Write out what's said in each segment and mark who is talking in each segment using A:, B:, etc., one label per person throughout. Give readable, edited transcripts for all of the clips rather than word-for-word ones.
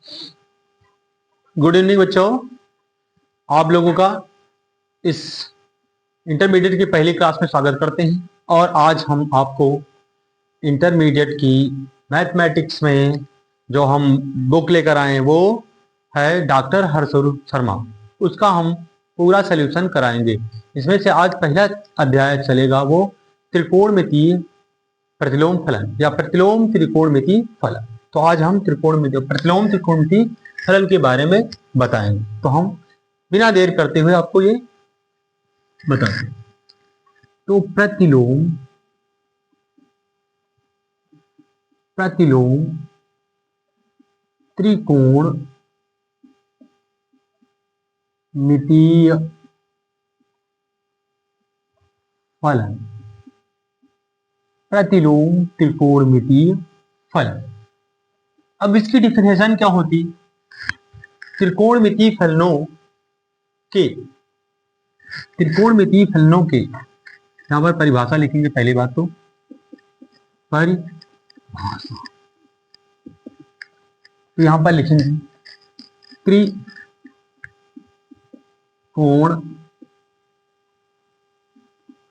A: Good evening बच्चों, आप लोगों का इस इंटरमीडिएट की पहली क्लास में स्वागत करते हैं। और आज हम आपको इंटरमीडिएट की मैथमेटिक्स में जो हम बुक लेकर आए हैं वो है डॉक्टर हर्षरूप शर्मा। उसका हम पूरा सॉल्यूशन कराएंगे। इसमें से आज पहला अध्याय चलेगा वो त्रिकोणमितीय प्रतिलोम फलन या प्रतिलोम त्रिकोणमितीय फलन। तो आज हम प्रतिलोम त्रिकोणमितीय फलन के बारे में बताएंगे। तो हम बिना देर करते हुए आपको ये बताते हैं। तो प्रतिलोम त्रिकोणमितीय फलन, प्रतिलोम त्रिकोणमितीय फलन। अब इसकी डिफिनेशन क्या होती? त्रिकोणमितीय फलनों के यहां पर परिभाषा लिखेंगे। पहली बात तो परिभाषा, तो यहां पर लिखेंगे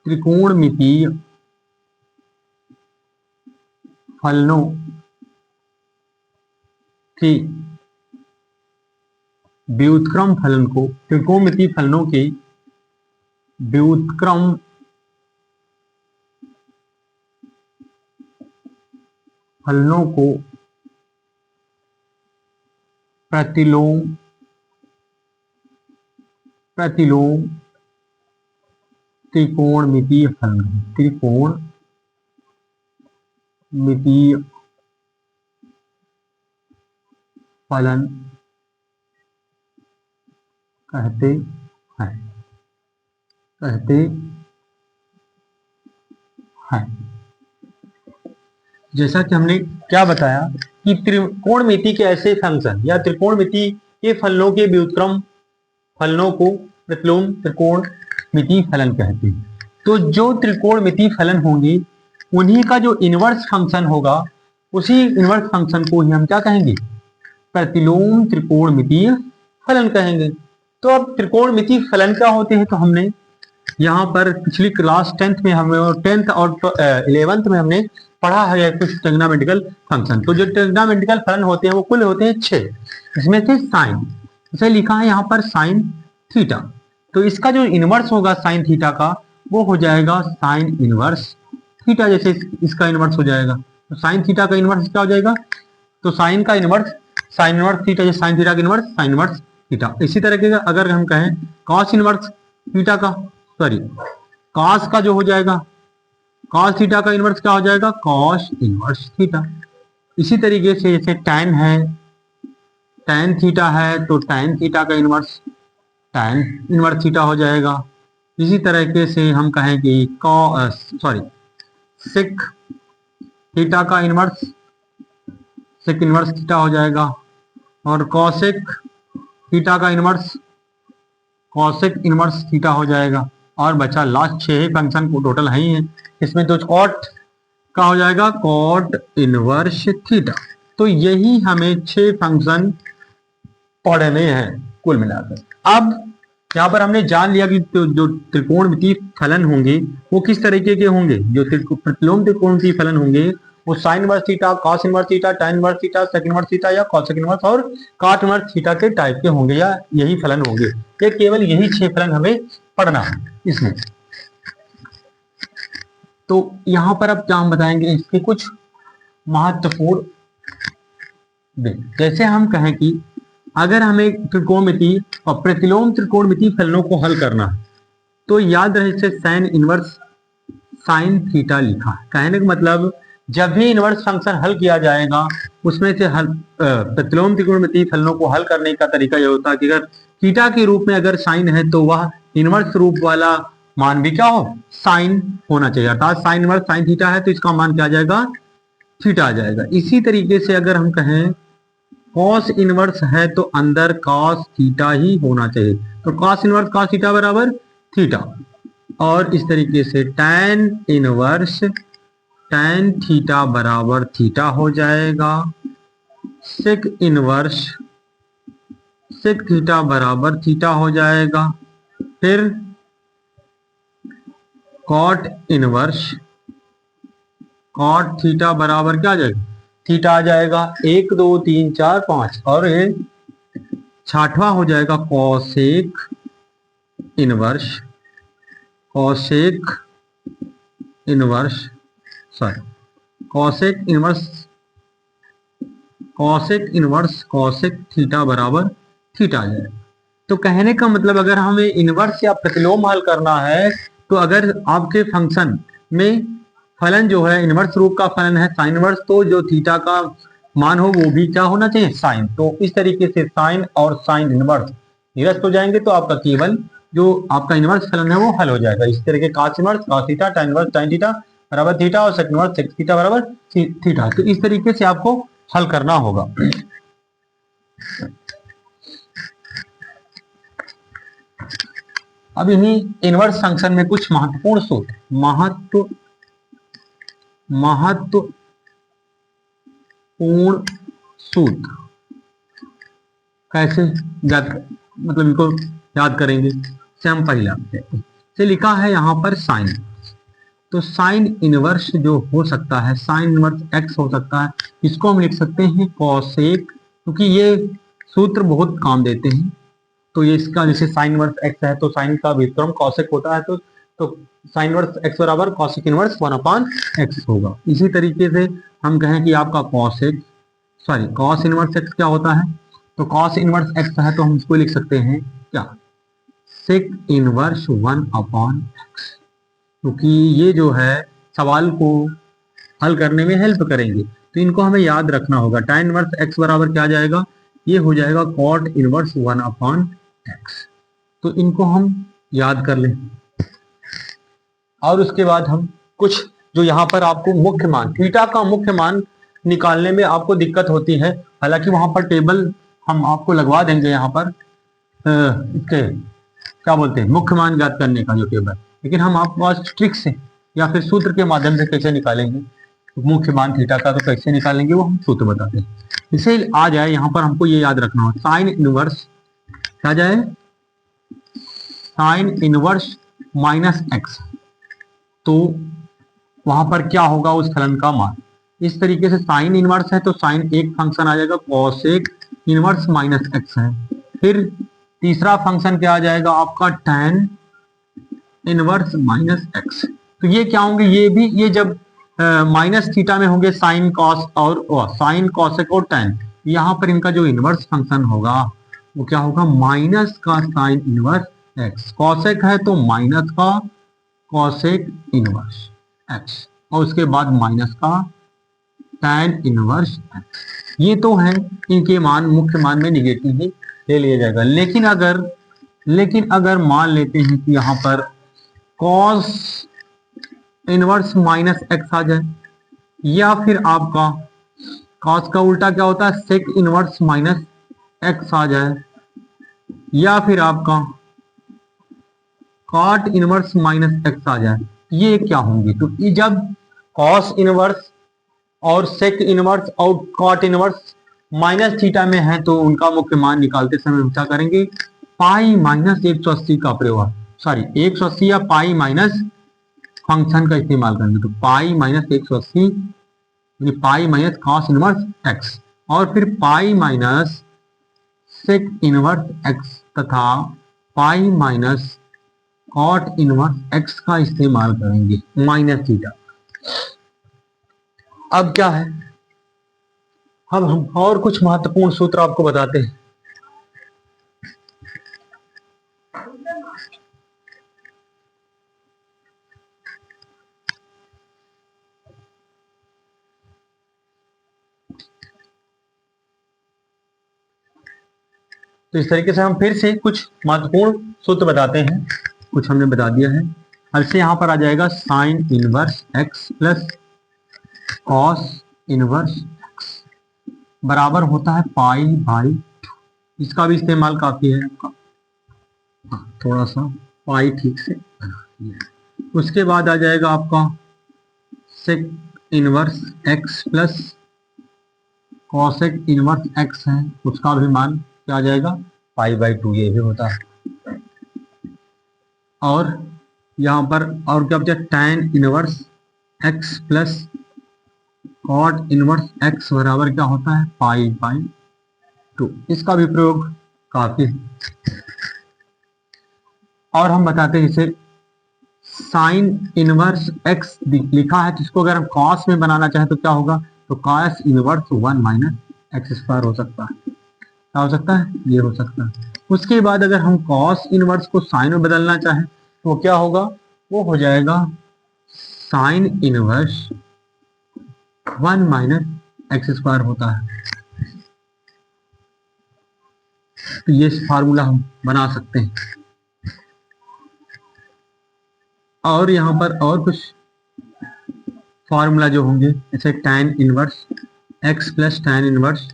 A: त्रिकोणमितीय फलनों के व्युत्क्रम फलन को, त्रिकोणमितीय फलनों के व्युत्क्रम फलनों को प्रतिलोम त्रिकोणमितीय फलन कहते हैं। जैसा कि हमने क्या बताया कि त्रिकोणमिति के ऐसे फंक्शन या त्रिकोणमिति के फलनों के व्युत्क्रम फलनों को प्रतिलोम त्रिकोणमिति फलन कहते हैं। तो जो त्रिकोणमिति फलन होंगे उन्हीं का जो इनवर्स फंक्शन होगा, उसी इनवर्स फंक्शन को ही हम क्या कहेंगे? प्रतिलोम त्रिकोणमितीय फलन कहेंगे। तो अब त्रिकोणमितीय फलन क्या होते हैं? तो हमने यहाँ पर पिछली क्लास 10th में हमें और 10th और 11th में हमने पढ़ा है कुछ ट्रिग्नोमेट्रिकल फंक्शन। तो जो ट्रिग्नोमेट्रिकल फलन होते हैं वो कुल होते हैं 6। इसमें से साइन, इसे लिखा है यहाँ पर साइन थीटा। तो इसका जो इनवर्स होगा साइन थीटा का वो हो जाएगा साइन इनवर्स थीटा। जैसे इसका इनवर्स हो जाएगा तो साइन थीटा का इनवर्स क्या हो जाएगा? तो साइन का इनवर्स साइन इनवर्स थीटा, जैसे साइन थीटा का इनवर्स साइन इनवर्स थीटा। इसी तरह का अगर हम कहें कॉस इनवर्स थीटा का, सॉरी कॉस का जो हो जाएगा, कॉस थीटा का इनवर्स क्या हो जाएगा? Cos inverse theta. इसी तरीके से जैसे टैन है, टैन थीटा है तो टैन थीटा का इनवर्स टैन इनवर्स थीटा हो जाएगा। इसी तरीके से हम कहें कि सेक थीटा का इनवर्स सेक इनवर्स थीटा हो जाएगा, और कॉसेक थीटा का इनवर्स कॉसेक इनवर्स थीटा हो जाएगा। और बचा लास्ट 6 फंक्शन को टोटल है ही है। इसमें तो कॉट का हो जाएगा कॉट इनवर्स थीटा। तो यही हमें 6 फंक्शन पढ़ने हैं कुल मिलाकर। अब यहाँ पर हमने जान लिया कि जो त्रिकोणमितीय फलन होंगे वो किस तरीके के होंगे। जो प्रतिलोम त्रिकोणमितीय फलन होंगे वो sine inverse theta, cos inverse theta, tan inverse theta, sec inverse theta या कॉसेक इनवर्स और कॉट इनवर्स थीटा के टाइप के होंगे, या यही फलन होंगे। ये केवल यही 6 फलन हमें पढ़ना है इसमें। तो यहां पर अब क्या हम बताएंगे इसके कुछ महत्वपूर्ण। जैसे हम कहें कि अगर हमें त्रिकोणमिति और प्रतिलोम त्रिकोणमिति फलनों को हल करना है तो याद रहे इसे साइन इनवर्स साइन थीटा लिखा है। कहने का मतलब जब भी इनवर्स फंक्शन हल किया जाएगा उसमें से प्रतिलोम त्रिकोणमिति फलनों को हल करने का तरीका यह होता है कि अगर थीटा के रूप में अगर साइन है तो वह इनवर्स रूप वाला मान भी क्या हो? साइन होना चाहिए। अर्थात साइन इनवर्स साइन थीटा है तो इसका मान क्या आ जाएगा? थीटा आ जाएगा। इसी तरीके से अगर हम कहें कॉस इनवर्स है तो अंदर कॉस थीटा ही होना चाहिए। तो कॉस इनवर्स कॉस थीटा बराबर थीटा। और इस तरीके से टैन इनवर्स टैन थीटा बराबर थीटा हो जाएगा। सेक इनवर्स सेक थीटा बराबर थीटा हो जाएगा। फिर कॉट इनवर्स कॉट थीटा बराबर क्या आ जाएगा, थीटा आ जाएगा 1 2 3 4 5, और ये छठवां हो जाएगा cosec inverse cosec inverse sorry cosec inverse cosec theta बराबर थीटा आ जाएगा। तो कहने का मतलब अगर हमें इनवर्स या प्रतिलोम हल करना है, तो अगर आपके फंक्शन में फलन जो है इनवर्स रूप का फलन है साइन इनवर्स, तो जो थीटा का मान हो वो भी क्या होना चाहिए, साइन। तो इस तरीके से साइन और साइन इनवर्स निरस्त हो जाएंगे, तो आपका केवल जो आपका इनवर्स फलन है वो हल हो जाएगा। इस तरीके cos inverse cos theta, tan inverse tan theta बराबर थीटा, और sec इनवर्स sec थीटा बराबर थीटा। तो इस तरीके से आपको हल करना होगा। अब इन्हीं इनवर्स फंक्शन में कुछ महत्वपूर्ण सूत्र महत्वपूर्ण सूत्र कैसे याद, मतलब इनको याद करेंगे से हम पहला से लिखा है यहाँ पर साइन। तो साइन इनवर्स जो हो सकता है, साइन इनवर्स एक्स हो सकता है, इसको हम लिख सकते हैं कॉसेक, क्योंकि ये सूत्र बहुत काम देते हैं। तो ये इसका जैसे साइन इनवर्स एक्स है तो साइन का व्युत्क्रम कॉसेक होता है, तो साइन इनवर्स एक्स बराबर कॉसेक इनवर्स 1/x होगा। इसी तरीके से हम कहें कि आपका कॉस इनवर्स एक्स क्या होता है, तो कॉस इनवर्स एक्स है तो हम इसको लिख सकते हैं क्या, सेक इनवर्स 1/x, क्योंकि ये जो है सवाल को हल करने में हेल्प करेंगे। तो इनको हमें याद रखना होगा। tan इनवर्स x बराबर क्या आ जाएगा, ये हो जाएगा cot इनवर्स 1/x। तो इनको हम याद कर लें, और उसके बाद हम कुछ जो यहाँ पर आपको मुख्य मान थीटा का मुख्य मान निकालने में आपको दिक्कत होती है, हालांकि वहां पर टेबल हम आपको लगवा देंगे यहाँ पर इसके क्या बोलते हैं मुख्य मान ज्ञात करने का जो टेबल, लेकिन हम आपको आज ट्रिक से या फिर सूत्र के माध्यम से कैसे निकालेंगे मुख्य मान थीटा का, तो कैसे निकालेंगे वो हम सूत्र बताते हैं। इसे आ जाए यहाँ पर हमको ये याद रखना हो, साइन इनवर्स क्या जाए, साइन इनवर्स माइनस एक्स, तो वहां पर क्या होगा उस फलन का मान। इस तरीके से साइन इनवर्स है तो साइन एक फंक्शन आ जाएगा, कॉसेक इनवर्स माइनस एक्स है। फिर तीसरा फंक्शन क्या आ जाएगा आपका, tan इनवर्स माइनस एक्स। तो ये क्या होंगे, ये जब माइनस थीटा में होंगे साइन कॉस और साइन कॉसेक और tan, यहाँ पर इनका जो इनवर्स फंक्शन होगा वो क्या होगा, माइनस का साइन इनवर्स एक्स, कॉसेक है तो माइनस का कॉसेक इनवर्स एक्स, और उसके बाद माइनस का tan इनवर्स एक्स। ये तो है इनके मान मुख्य मान में निगेटिव ही ले लिया जाएगा। लेकिन अगर मान लेते हैं कि यहाँ पर cos इनवर्स माइनस एक्स आ जाए, या फिर आपका cos का उल्टा क्या होता है, सेक इनवर्स माइनस एक्स आ जाए, या फिर आपका cot इनवर्स माइनस एक्स आ जाए, ये क्या होंगे। तो ये जब cos इनवर्स और सेक इनवर्स और cot इनवर्स माइनस थीटा में है, तो उनका मुख्य मान निकालते समय हम क्या करेंगे, पाई माइनस 180 का प्रयोग, सॉरी 180 या पाई माइनस फंक्शन का इस्तेमाल करेंगे। तो pi minus 180 pi minus cos inverse x, और फिर pi minus sec inverse x तथा pi minus cot inverse x का इस्तेमाल करेंगे माइनस थीटा। अब क्या है, अब हम और कुछ महत्वपूर्ण सूत्र आपको बताते हैं। तो इस तरीके से हम फिर से कुछ महत्वपूर्ण सूत्र बताते हैं, कुछ हमने बता दिया है। अब से यहाँ पर आ जाएगा sign inverse x plus cos inverse x बराबर होता है पाई बाई, इसका भी इस्तेमाल काफी है आपका, थोड़ा सा पाई ठीक से बना दिया। उसके बाद आ जाएगा आपका sec inverse x plus cosec inverse x है, उसका भी मान क्या आ जाएगा π/2 ये भी होता है। और यहाँ पर और क्या बचा, tan inverse x plus cot inverse x बराबर क्या होता है, π/2। इसका भी प्रयोग काफी। और हम बताते हैं जैसे साइन इनवर्स x लिखा है, जिसको अगर हम कॉस में बनाना चाहें तो क्या होगा, तो cos inverse 1 minus x square हो सकता है। क्या हो सकता है, ये हो सकता है। उसके बाद अगर हम कॉस इनवर्स को साइन में बदलना चाहें तो वो क्या होगा, वो हो जाएगा sine inverse 1 minus x square होता है। तो ये फार्मूला हम बना सकते हैं। और यहाँ पर और कुछ फार्मूला जो होंगे, जैसे tan inverse x plus tan inverse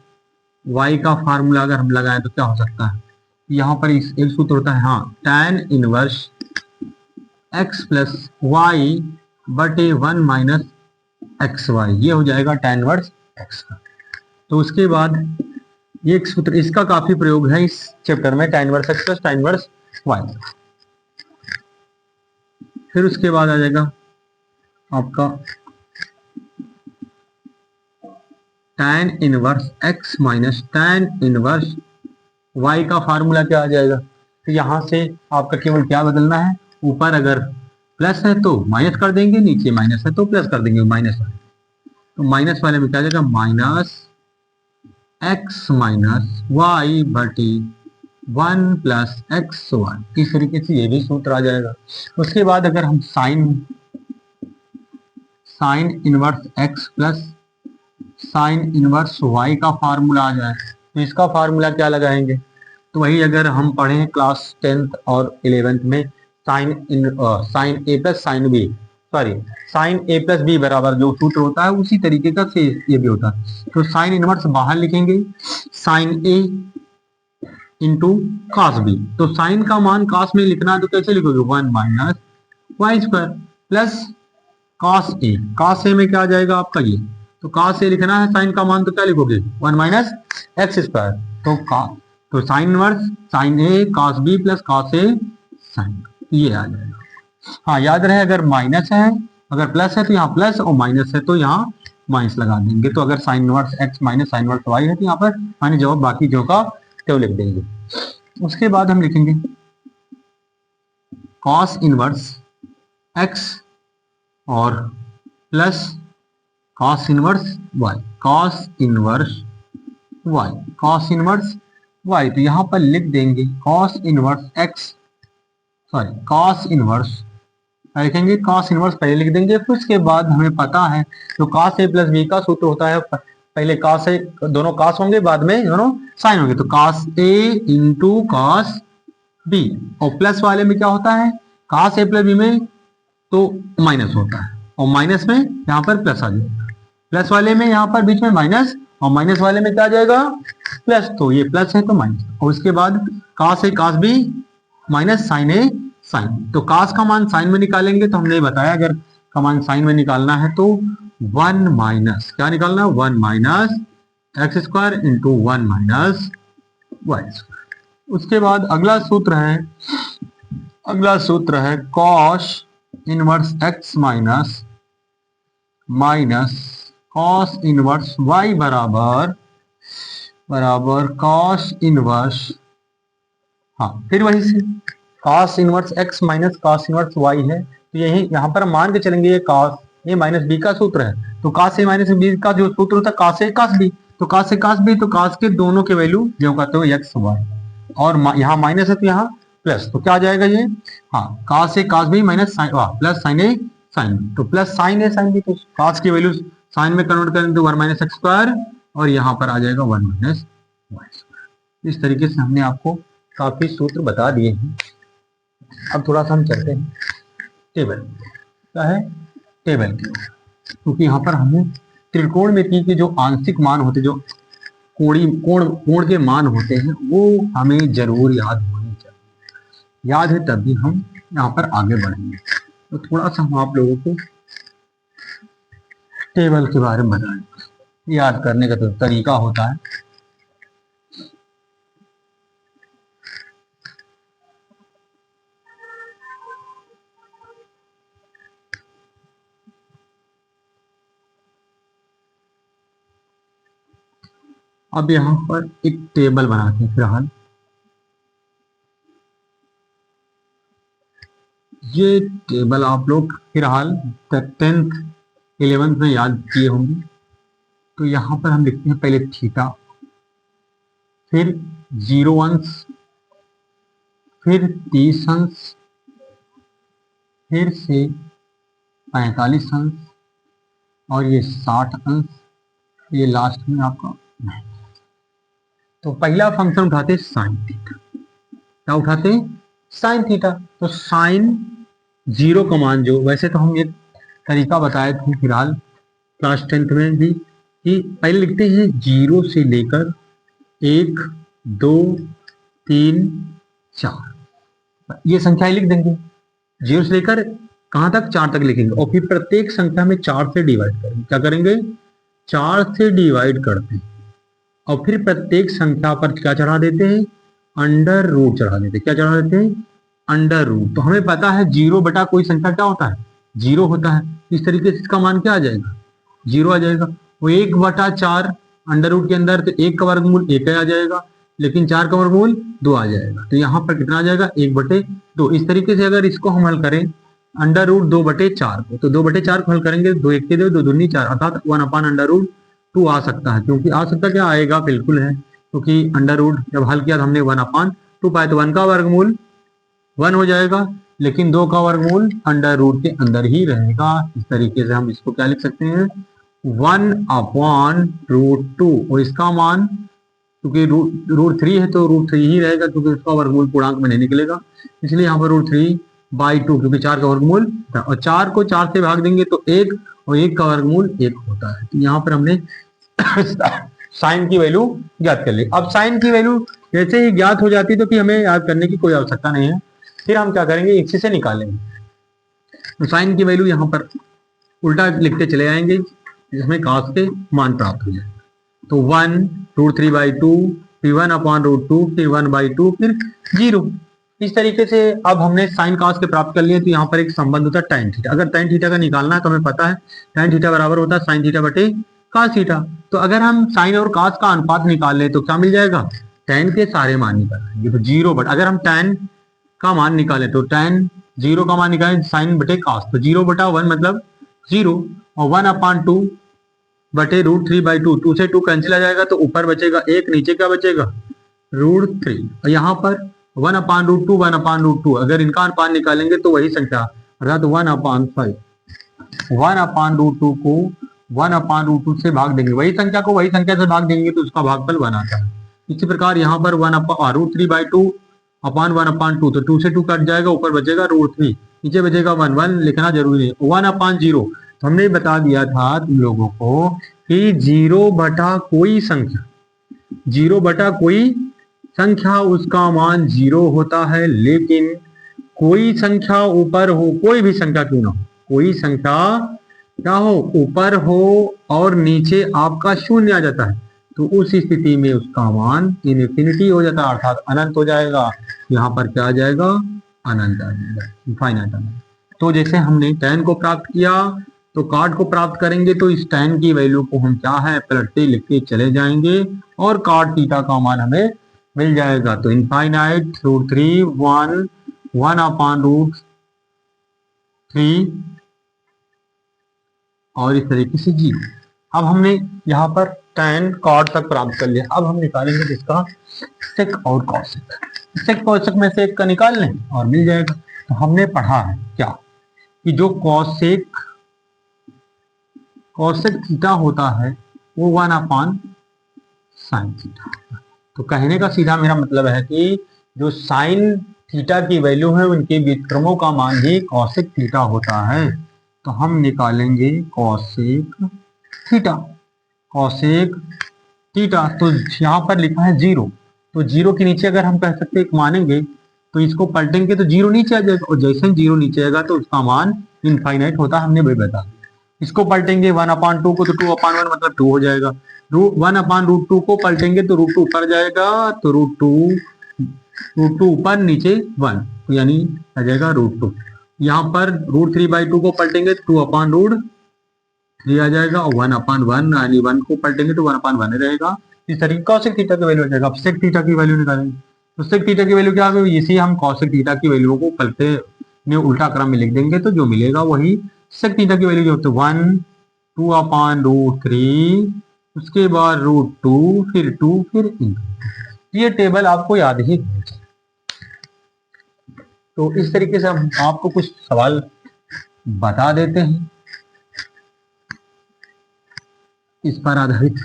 A: y का फार्मूला अगर हम लगाएं तो क्या हो सकता है, यहाँ पर इस एक सूत्र होता है, हाँ, tan inverse x plus y बटे 1 माइनस एक्स वाई, ये हो जाएगा tan इनवर्स x का। तो उसके बाद ये एक सूत्र, इसका काफी प्रयोग है इस चैप्टर में, tan inverse x plus tan inverse y। फिर उसके बाद आ जाएगा आपका tan inverse x minus tan inverse y का फार्मूला क्या आ जाएगा। तो यहां से आपका केवल क्या बदलना है, ऊपर अगर प्लस है तो माइनस कर देंगे, नीचे माइनस है तो प्लस कर देंगे माइनस वाले। तो माइनस वाले में क्या आ जाएगा, माइनस x माइनस वाई बटी 1 प्लस एक्स वाई। इस तरीके से ये भी सूत्र आ जाएगा। उसके बाद अगर हम sine inverse x plus sine inverse y का फार्मूला आ जाए तो इसका फार्मूला क्या लगाएंगे, तो वही अगर हम पढ़े हैं क्लास 10th और 11th में, sine A plus sine B, sorry sine A plus B बराबर जो सूत्र होता है उसी तरीके का से ये भी होता है। तो साइन इनवर्स बाहर लिखेंगे, साइन ए इंटू कॉस बी। तो साइन का मान कॉस में लिखना है तो कैसे लिखोगे, 1 minus y square plus cos A में क्या आ जाएगा आपका ये, तो कॉस ए लिखना है, साइन का मान तो क्या लिखोगे, 1 माइनस एक्स स्क्वायर। तो साइन इनवर्स साइन ए कॉस बी प्लस कॉस ए साइन, ये आ जाएगा। हाँ याद रहे, अगर माइनस है, अगर प्लस है तो यहाँ प्लस, और माइनस है तो यहाँ माइनस लगा देंगे। तो अगर sine inverse x minus sine inverse y है तो यहाँ पर माइनस जवाब, बाकी जो का तो लिख देंगे। उसके बाद हम लिखेंगे कॉस इनवर्स एक्स और plus cos inverse y, cos inverse y, cos inverse y. तो यहां पर लिख देंगे cos inverse x, sorry cos inverse लिखेंगे, कॉस इनवर्स पहले लिख देंगे। फिर उसके बाद हमें पता है तो कॉस ए प्लस बी का सूत्र होता है, पहले कॉस ए, दोनों कॉस होंगे, बाद में दोनों साइन होंगे। तो cos A into cos B, और प्लस वाले में क्या होता है, कॉस ए प्लस बी में तो माइनस होता है, और माइनस में यहाँ पर प्लस आ जाएगा। प्लस वाले में यहाँ पर बीच में माइनस, और माइनस वाले में क्या आ जाएगा, प्लस। तो ये प्लस है तो माइनस, और उसके बाद cos A cos B minus sign A sine. तो कॉस का मान साइन में निकालेंगे तो हमने बताया, अगर का मान साइन में निकालना है तो 1 माइनस क्या निकालना, 1 minus x square into 1 minus y square. उसके बाद अगला सूत्र है cos inverse x minus cos inverse y बराबर कॉस इनवर्स, हाँ फिर वही से cos inverse x minus cos inverse y है। तो यही यहाँ पर मान के चलेंगे, ये कॉस ए माइनस बी का सूत्र है। तो कॉस ए माइनस बी का जो सूत्र होता है कॉस ए कॉस बी, तो कॉस ए कॉस बी, तो कॉस के दोनों के वैल्यू जो कहते हो एक्स वाई, और यहाँ माइनस है तो यहाँ प्लस, तो क्या आ जाएगा ये, हाँ cos A cos B minus sine plus sine A sine, तो plus sine A sine B. तो कॉस की वैल्यू साइन में कन्वर्ट करेंगे तो 1 माइनस एक्स स्क्वायर, और यहाँ पर आ जाएगा 1 माइनस वाई स्क्वायर। इस तरीके से हमने आपको काफी सूत्र बता दिए हैं। अब थोड़ा सा हम चलते हैं टेबल, क्या है टेबल की, क्योंकि यहाँ पर हमें त्रिकोणमिति के जो आंशिक मान होते, जो कोण के मान होते हैं, वो हमें जरूर याद होने चाहिए। याद है तब भी हम यहाँ पर आगे बढ़ेंगे। तो थोड़ा सा हम आप लोगों को टेबल के बारे में बताएं। याद करने का तो तरीका होता है, अब यहाँ पर एक टेबल बनाते हैं फिलहाल। ये टेबल आप लोग फिलहाल 10th 11th में याद किए होंगे। तो यहाँ पर हम लिखते हैं पहले थीटा, फिर 0 अंश, फिर 30 अंश, फिर से 45 अंश, और ये 60 अंश, ये लास्ट में आपका। तो पहला फंक्शन उठाते साइन थीटा। क्या उठाते? Sine theta. तो साइन 0 का मान, जो वैसे तो हम ये तरीका बताए थे फिलहाल क्लास 10th में भी, कि पहले लिखते हैं 0 से लेकर 1 2 3 4, ये संख्या लिख देंगे। 0 से लेकर कहां तक? 4 तक लिखेंगे, और फिर प्रत्येक संख्या में 4 से डिवाइड करेंगे। क्या करेंगे? 4 से डिवाइड करते हैं, और फिर प्रत्येक संख्या पर क्या चढ़ा देते हैं? अंडर रूट चढ़ा देते हैं। क्या चढ़ा देते हैं? Under root. तो हमें पता है 0 बटा कोई संख्या क्या होता है? 0 होता है। इस तरीके से इसका मान क्या आ जाएगा? 0 आ जाएगा। वो 1 बटा 4 अंडर रूट के अंदर, तो 1 का वर्गमूल 1 आ जाएगा, लेकिन 4 का वर्गमूल 2 आ जाएगा। तो यहाँ पर कितना आ जाएगा? 1/2। इस तरीके से अगर इसको हम हल करें अंडर रूट 2/4 को, तो 2/4 को हल करेंगे, 2 1 के 2, 2 दूनी 4, अर्थात 1/√2 आ सकता है। क्योंकि आ सकता क्या आएगा? बिल्कुल है, क्योंकि अंडर रूट जब हल किया तो हमने 1/2 पाया, तो 1 का वर्गमूल 1 हो जाएगा, लेकिन 2 का वर्गमूल अंडर रूट के अंदर ही रहेगा। इस तरीके से हम इसको क्या लिख सकते हैं? 1/√2। और इसका मान, क्योंकि √3 है तो √3 ही रहेगा, क्योंकि उसका वर्गमूल पूर्णांक में नहीं निकलेगा, इसलिए यहाँ पर √3/2, क्योंकि 4 का वर्गमूल, और 4 को 4 से भाग देंगे तो 1, और 1 का वर्गमूल 1 होता है। तो यहाँ पर हमने साइन की वैल्यू ज्ञात कर ली। अब साइन की वैल्यू जैसे ही ज्ञात हो जाती है तो फिर हमें याद करने की कोई आवश्यकता नहीं है। फिर हम क्या करेंगे? इसी से निकालेंगे। तो साइन की वैल्यू यहाँ पर उल्टा लिखते चले आएंगे, जिसमें काश के मान प्राप्त हो जाए। तो 1√3/2, फिर 1/√2, फिर 1/2, फिर 0। इस तरीके से अब हमने साइन कास के प्राप्त कर लिए। तो यहाँ पर एक संबंध होता है tan थीटा। अगर tan थीटा का निकालना है तो हमें पता है tan थीटा बराबर होता है sin थीटा बटे cos थीटा। तो अगर हम साइन और cos का अनुपात निकाल ले तो क्या मिल जाएगा? tan के सारे मान निकालेंगे तो 0 अगर हम tan का मान निकाले तो tan 0 का मान निकालें sin बटे cos, तो 0/1 मतलब 0, और 1/2 बटे √3/2, 2 से 2 कैंसिल आ जाएगा, तो ऊपर बचेगा 1, नीचे क्या बचेगा? √3। और यहाँ पर 1/√2 1/√2, अगर इनका अनुपात निकालेंगे तो वही संख्या, अर्थात 1/5। 1/√2 को 1/√2 से भाग देंगे, वही संख्या को वही संख्या से भाग देंगे तो उसका भागफल 1 आता है। इसी प्रकार यहाँ पर 1/√3/2 अपॉन 1/2, तो 2 से 2 कट जाएगा, ऊपर बचेगा √3, नीचे बचेगा 1, 1 लिखना जरूरी है। 1/0, तो हमने बता दिया था तुम लोगों को कि 0 बटा कोई संख्या, 0 बटा कोई संख्या उसका मान 0 होता है, लेकिन कोई संख्या ऊपर हो, कोई भी संख्या क्यों ना हो, कोई संख्या क्या हो? ऊपर हो और नीचे आपका 0 आ जाता है, तो उस स्थिति में उसका मान इनफिनिटी हो जाता है, अर्थात अनंत हो जाएगा। यहाँ पर क्या आ जाएगा? अनंत आ जाएगा, इनफाइनाइट अनंत। तो जैसे हमने tan को प्राप्त किया तो cot को प्राप्त करेंगे, तो इस tan की वैल्यू को हम क्या है? पलटते लिखते चले जाएंगे, और cot थीटा का मान हमें मिल जाएगा। तो इनफाइनाइट √3 1 1/√3 और इस तरीके से 0। अब हमने यहाँ पर tan cot तक प्राप्त कर लिया। अब हम निकालेंगे जिसका sec और cosec। sec cosec में से एक का निकाल लें और मिल जाएगा। तो हमने पढ़ा है क्या कि जो cosec थीटा होता है वो 1/sin थीटा। तो कहने का सीधा मेरा मतलब है कि जो साइन थीटा की वैल्यू है उनके व्युत्क्रमों का मान ही cosec थीटा होता है। तो हम निकालेंगे cosec थीटा। cosec थीटा तो यहाँ पर लिखा है 0, तो 0 के नीचे अगर हम कह सकते हैं मानेंगे तो इसको पलटेंगे तो 0 नीचे आ जाएगा, और जैसे ही 0 नीचे आएगा तो उसका मान इनफाइनाइट होता है, हमने वही बता दिया। इसको पलटेंगे 1/2 को तो 2/1 मतलब 2 हो जाएगा। 1/√2 को पलटेंगे तो √2 ऊपर जाएगा, तो √2 ऊपर नीचे 1, तो यानी आ जाएगा √2। यहाँ पर √3/2 को पलटेंगे तो 2/√3 आ जाएगा, और 1/1 यानी 1 को पलटेंगे तो 1/1 रहेगा। इस तरीके कॉसेक थीटा की वैल्यू हो जाएगा। अब सेक थीटा की वैल्यू निकालेंगे तो सेक थीटा की वैल्यू क्या होगी, इसी हम कॉसेक थीटा की वैल्यू को पलटे में उल्टा क्रम में लिख देंगे तो जो मिलेगा वही सेक थीटा की वैल्यू जो होती है 1/2/√3, उसके बाद √2, फिर 2, फिर ये टेबल आपको याद ही होना चाहिए। तो इस तरीके से हम आपको कुछ सवाल बता देते हैं इस पर आधारित।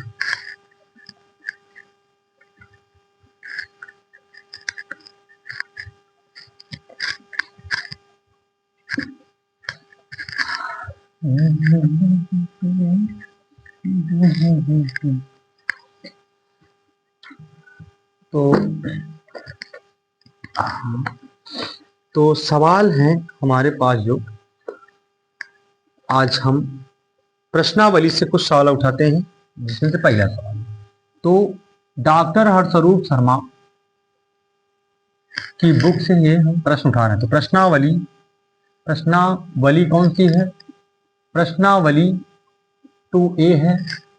A: तो सवाल है हमारे पास जो आज हम प्रश्नावली से कुछ सवाल उठाते हैं, जिसमें से पहला सवाल तो डॉक्टर हर्षरूप शर्मा की बुक से ये हम प्रश्न उठा रहे हैं। तो प्रश्नावली कौन सी है, प्रश्नावली 2A है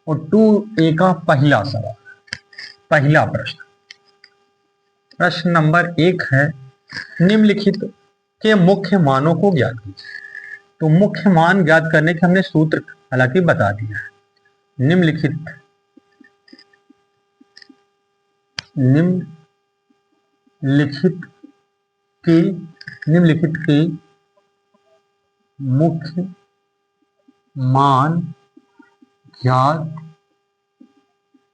A: और 2A का पहला सवाल, पहला प्रश्न नंबर 1 है, निम्नलिखित के मुख्य मानों को ज्ञात कीजिए। तो मुख्य मान ज्ञात करने के हमने सूत्र हालांकि बता दिया है। निम्नलिखित के मुख्य मान ज्ञात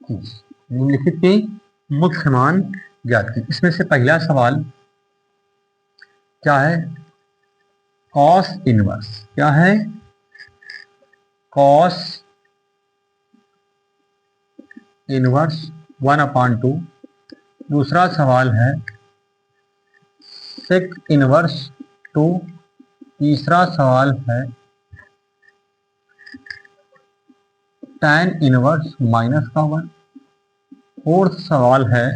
A: कीजिए। निम्नलिखित के मुख्य मान ज्ञात कीजिए। इसमें से पहला सवाल क्या है, कॉस इनवर्स, क्या है, कॉस इनवर्स 1/2। दूसरा सवाल है सेक इनवर्स 2। तीसरा सवाल है tan इनवर्स -1। फोर्थ सवाल है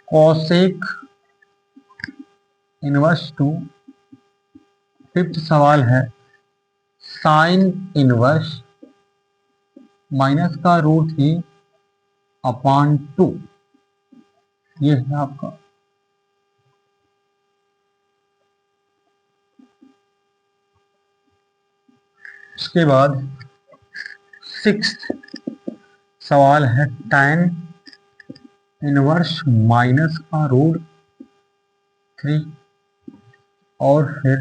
A: कॉसेक इनवर्स 2। फिफ्थ सवाल है साइन इनवर्स -√3/2। ये है आपका उसके बाद सिक्स्थ सवाल है tan इनवर्स -√3। और फिर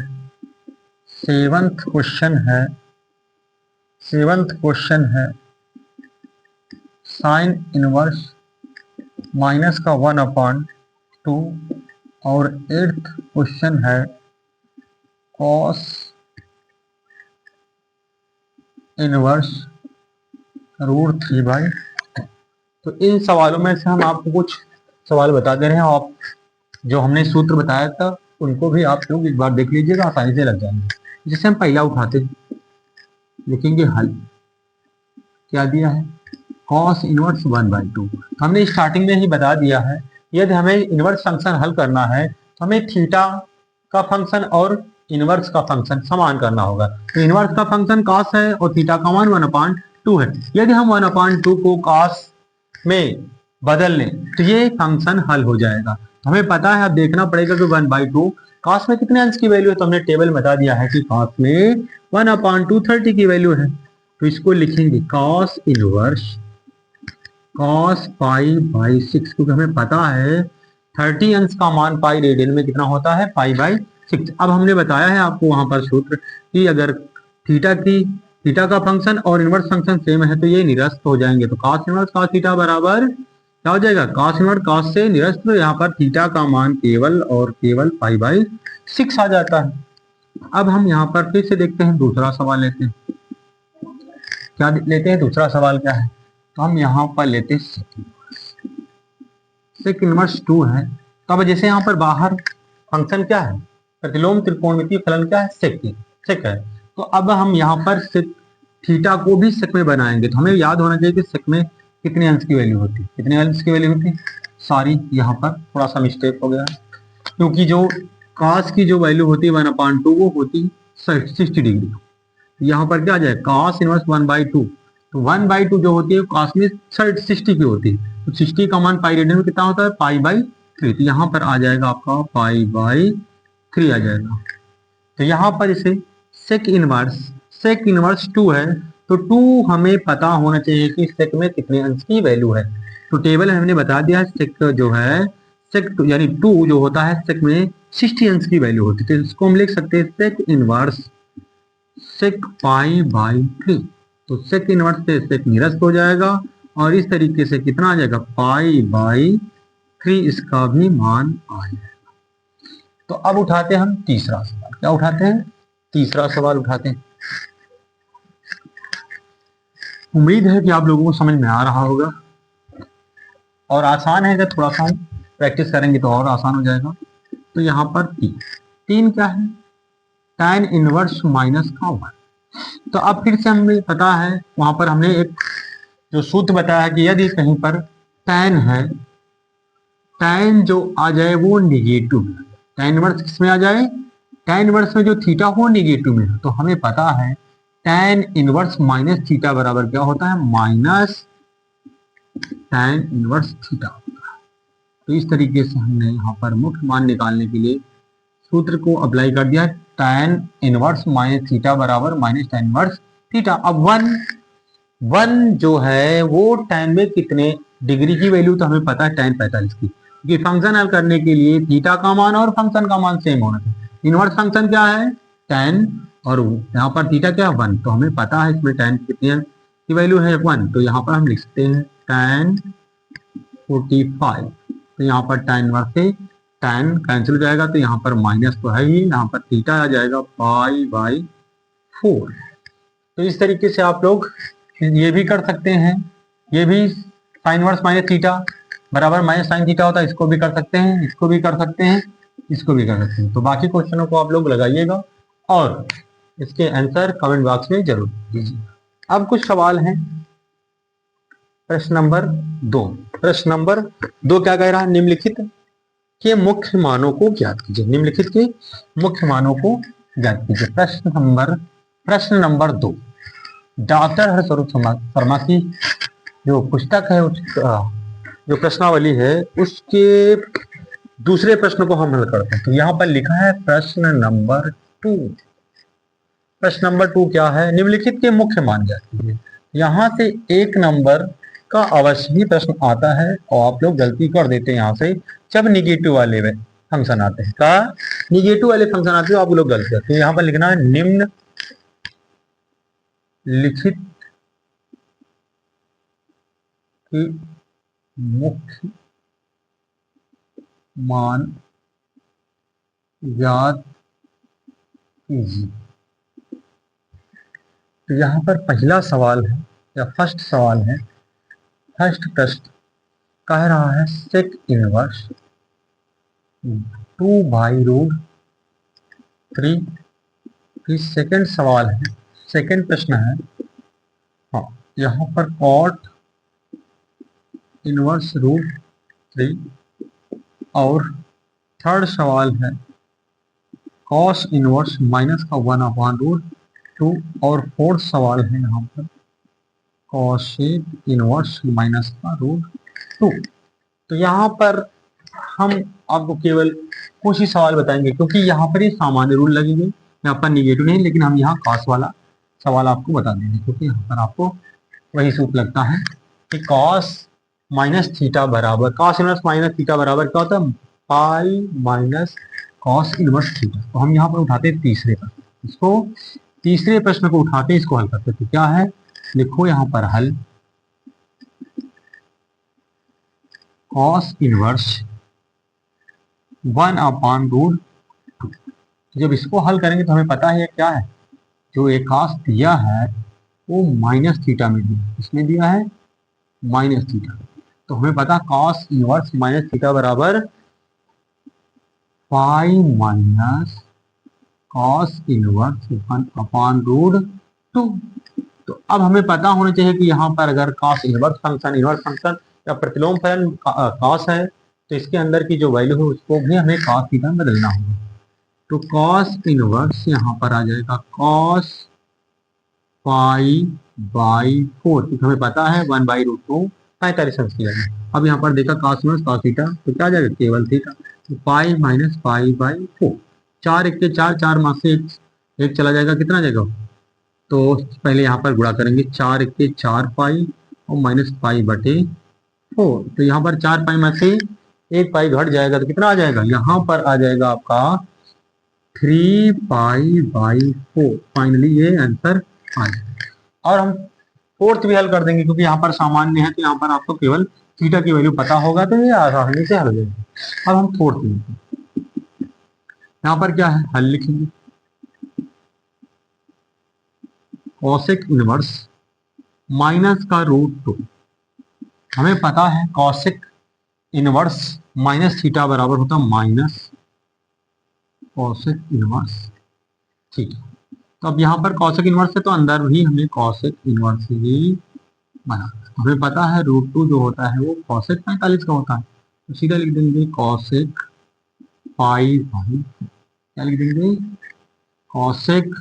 A: सेवंथ क्वेश्चन है साइन इनवर्स -1/2। और एट्थ क्वेश्चन है कॉस इनवर्स √3/2। तो इन सवालों में से हम आपको कुछ सवाल बता दे रहे हैं। आप जो हमने सूत्र बताया था उनको भी आप लोग एक बार देख लीजिएगा, आसानी से लग जाएंगे। जिसे हम पहला उठाते लिखेंगे हल, क्या दिया है, कॉस इनवर्स 1/2। हमने स्टार्टिंग में ही बता दिया है यदि हमें इनवर्स फंक्शन हल करना है तो हमें थीटा का फंक्शन और इनवर्स का फंक्शन समान करना होगा। तो इनवर्स का फंक्शन कॉस है और थीटा का मान 1/2 है। यदि हम 1/2 को कॉस में बदल लें तो ये फंक्शन हल हो जाएगा। हमें पता है, अब देखना पड़ेगा कि 1/2 कॉस में कितने अंश की वैल्यू है। तो हमने टेबल बता दिया है कि कॉस में 1/2 30 की वैल्यू है। तो इसको लिखेंगे कॉस इनवर्स cos π/6, क्योंकि हमें पता है 30 अंश का मान पाई रेडियन में कितना होता है, π/6। अब हमने बताया है आपको वहां पर सूत्र कि अगर थीटा का फंक्शन और इनवर्स फंक्शन सेम है तो ये निरस्त हो जाएंगे। तो cos इनवर्स cos थीटा बराबर क्या हो जाएगा, cos इनवर्स cos से निरस्त। तो यहाँ पर थीटा का मान केवल और केवल π/6 आ जाता है। अब हम यहाँ पर फिर से देखते हैं, दूसरा सवाल लेते हैं। क्या लेते हैं, दूसरा सवाल क्या है, तो हम यहाँ पर लेते हैं सेक इनवर्स 2 है। तो अब जैसे यहाँ पर बाहर फंक्शन क्या है, प्रतिलोम त्रिकोणमितीय फलन क्या है, सेक है। तो अब हम यहाँ पर थीटा को भी सेक में बनाएंगे। तो हमें याद होना चाहिए कि सेक में कितने अंश की वैल्यू होती है, कितने अंश की वैल्यू होती है। सॉरी, यहाँ पर थोड़ा सा मिस्टेक हो गया, क्योंकि जो कॉस की जो वैल्यू होती है 1/2 वो होती 60 डिग्री। यहाँ पर क्या आ जाए, cos इनवर्स 1/2 तो 1/2 जो होती है कॉस में 60 की होती है, तो 60 का मान पाई रेडियन में कितना होता है, पाई/3। तो यहाँ पर आ जाएगा आपका पाई/3 आ जाएगा। तो यहाँ पर इसे सेक इनवर्स 2 है, तो 2 हमें पता होना चाहिए कि सेक में कितने अंश की वैल्यू है। तो टेबल हमने बता दिया, सेक जो है सेक यानी 2 जो होता है सेक में 60 अंश की वैल्यू होती है। तो इसको हम लिख सकते हैं सेक इनवर्स सेक पाई/3। तो सेक इनवर्स से सेक निरस्त हो जाएगा और इस तरीके से कितना आ जाएगा, पाई/3 इसका भी मान आ जाएगा। तो अब उठाते हैं हम तीसरा सवाल। क्या उठाते हैं, तीसरा सवाल उठाते हैं। उम्मीद है कि आप लोगों को समझ में आ रहा होगा और आसान है, अगर थोड़ा सा हम प्रैक्टिस करेंगे तो और आसान हो जाएगा। तो यहाँ पर 3 क्या है, tan इनवर्स माइनस का 1। तो अब फिर से हमें पता है, वहां पर हमने एक जो सूत्र बताया है कि यदि कहीं पर tan है, tan जो आ जाए वो निगेटिव में, tan इनवर्स किसमें आ जाए, tan इनवर्स में जो थीटा हो निगेटिव में है, तो हमें पता है tan इनवर्स माइनस थीटा बराबर क्या होता है, माइनस tan इनवर्स थीटा होता है। तो इस तरीके से हमने यहाँ पर मुख्य मान निकालने के लिए सूत्र को अप्लाई कर दिया, tan इनवर्स माइनस थीटा बराबर माइनस tan इनवर्स थीटा। अब 1 जो है वो tan में कितने डिग्री की वैल्यू, तो हमें पता है tan 45 की, क्योंकि फंक्शन हल करने के लिए थीटा का मान और फंक्शन का मान सेम होना चाहिए। इनवर्स फंक्शन क्या है, tan, और यहाँ पर थीटा क्या है 1, तो हमें पता है इसमें tan कितनी की वैल्यू है 1, तो यहाँ पर हम लिख सकते हैं tan 45। तो यहाँ पर tan इनवर्स से tan कैंसिल हो जाएगा, तो यहाँ पर माइनस तो है ही, यहाँ पर थीटा आ जाएगा पाई/4। तो इस तरीके से आप लोग ये भी कर सकते हैं, ये भी साइन इनवर्स माइनस थीटा बराबर माइनस साइन थीटा होता है, इसको भी कर सकते हैं, इसको भी कर सकते हैं, इसको भी कर सकते हैं। तो बाकी क्वेश्चनों को आप लोग लगाइएगा और इसके आंसर कमेंट बॉक्स में जरूर दीजिए। अब कुछ सवाल हैं। प्रश्न नंबर 2, प्रश्न नंबर 2 क्या कह रहा है, निम्नलिखित के मुख्य मानों को ज्ञात कीजिए। निम्नलिखित के मुख्य मानों को ज्ञात कीजिए। प्रश्न नंबर 2, डॉक्टर हरस्वरूप शर्मा की जो पुस्तक है, जो प्रश्नावली है, उसके दूसरे प्रश्न को हम हल करते हैं। तो यहाँ पर लिखा है प्रश्न नंबर 2। प्रश्न नंबर 2 क्या है, निम्नलिखित के मुख्य मान ज्ञात कीजिए। यहाँ से 1 नंबर का अवश्य ही प्रश्न आता है और आप लोग गलती कर देते हैं यहाँ से, जब निगेटिव वाले फंक्शन आते हैं, का निगेटिव वाले फंक्शन आते हैं आप लोग गलती करते हैं। यहाँ पर लिखना है निम्न लिखित की मुख्य मान ज्ञात कीजिए। तो यहाँ पर पहला सवाल है या फर्स्ट सवाल है, फर्स्ट प्रश्न कह रहा है सेक इनवर्स 2/√3। फिर सेकंड सवाल है, सेकंड प्रश्न है, हाँ यहाँ पर कॉट इनवर्स √3, और थर्ड सवाल है कॉस इनवर्स माइनस का 1/√2, और फोर्थ सवाल है यहाँ पर कॉसेक इनवर्स माइनस का √2। तो यहाँ पर हम आपको केवल कुछ ही सवाल बताएंगे, क्योंकि यहाँ पर ये सामान्य रूल लगेंगे, यहाँ पर निगेटिव नहीं, लेकिन हम यहाँ कॉस वाला सवाल आपको बता देंगे, क्योंकि यहाँ पर आपको वही सूत्र लगता है कि कॉस माइनस थीटा बराबर, कॉस इनवर्स माइनस थीटा बराबर क्या होता है, pi minus cos inverse theta. तो हम यहाँ पर उठाते हैं तीसरे प्रश्न, इसको तीसरे प्रश्न को उठाते हैं, इसको हल करते हैं। तो क्या है, लिखो यहाँ पर हल, कॉस इनवर्स 1/√2। जब इसको हल करेंगे तो हमें पता है क्या है, जो एक कॉस दिया है वो माइनस थीटा में दिया, इसमें दिया है माइनस थीटा। तो हमें पता कॉस इनवर्स माइनस थीटा बराबर पाई माइनस कॉस इनवर्स 1/√2। तो अब हमें पता होना चाहिए कि यहाँ पर अगर कॉस इनवर्स फंक्शन या प्रतिलोम फलन कॉस है, तो इसके अंदर की जो वैल्यू है उसको भी हमें कॉस थीटा में बदलना होगा। तो कॉस इनवर्स यहाँ पर आ जाएगा कॉस पाई बाई 4, क्योंकि हमें पता है 1/√2 45 अंश किया है। अब यहाँ पर देखा cos इनवर्स cos थीटा, तो क्या आ जाएगा केवल थीटा, तो पाई माइनस पाई बाई 4। 4 1 के 4, 4 मास से एक चला जाएगा, कितना आ जाएगा, तो पहले यहाँ पर गुणा करेंगे, 4 1 के 4 पाई और माइनस पाई बटे 4, तो यहाँ पर 4 पाई में से एक पाई घट जाएगा, तो कितना आ जाएगा, यहाँ पर आ जाएगा आपका 3 पाई/4। फाइनली ये आंसर आ जाएगा। और हम फोर्थ भी हल कर देंगे, क्योंकि यहाँ पर सामान्य है, तो यहाँ पर आपको केवल थीटा की वैल्यू पता होगा, तो ये आसानी से हल हो जाएगा। अब हम फोर्थ लिखेंगे, यहाँ पर क्या है, हल लिखेंगे, कॉसेक इनवर्स माइनस का √2। हमें पता है कॉसेक इनवर्स माइनस थीटा बराबर होता है माइनस कॉसेक इनवर्स थीटा। तो अब यहाँ पर कॉसेक इनवर्स है, तो अंदर भी हमें कॉसेक इनवर्स ही बना। हमें पता है √2 जो होता है वो कॉसेक 45 का होता है, तो सीधा लिख देंगे कॉसेक पाई बाई, क्या लिख देंगे, कॉसेक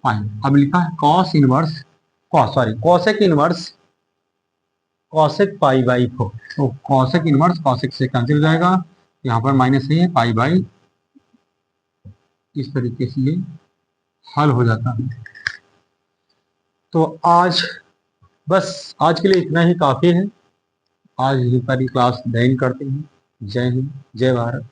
A: पाई। अब लिखा है cos inverse cosec inverse cosec pi, तो कॉसेक इनवर्स कॉसेक से कैंसिल हो जाएगा, यहाँ पर माइनस है पाई/, इस तरीके से ये हल हो जाता है। तो आज बस आज के लिए इतना ही काफी है। आज यहीं पर ही क्लास ज्वाइन करते हैं। जय हिंद, जय भारत।